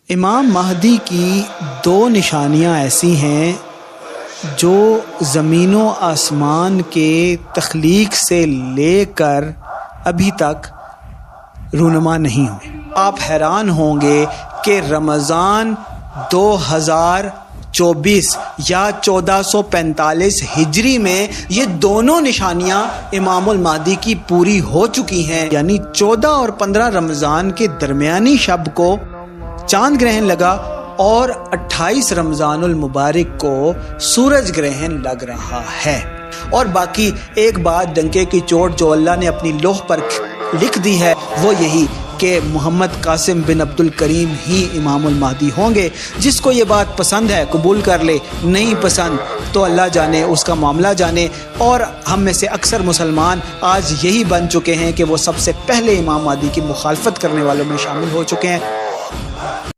امام مہدی کی دو نشانیاں ایسی ہیں جو زمین و آسمان کے تخلیق سے لے کر ابھی تک رونما نہیں ہوئے۔ آپ حیران ہوں گے کہ رمضان 2024 یا 1445 ہجری میں یہ دونوں نشانیاں امام المہدی کی پوری ہو چکی ہیں، یعنی 14 اور 15 رمضان کے درمیانی شب کو چاند گرہن لگا اور 28 رمضان المبارک کو سورج گرہن لگ رہا ہے۔ اور باقی ایک بات ڈنکے کی چوٹ جو اللہ نے اپنی لوح پر لکھ دی ہے وہ یہی کہ محمد قاسم بن عبد الکریم ہی امام المہدی ہوں گے۔ جس کو یہ بات پسند ہے قبول کر لے، نہیں پسند تو اللہ جانے، اس کا معاملہ جانے۔ اور ہم میں سے اکثر مسلمان آج یہی بن چکے ہیں کہ وہ سب سے پہلے امام مہدی کی مخالفت کرنے والوں میں شامل ہو چکے ہیں۔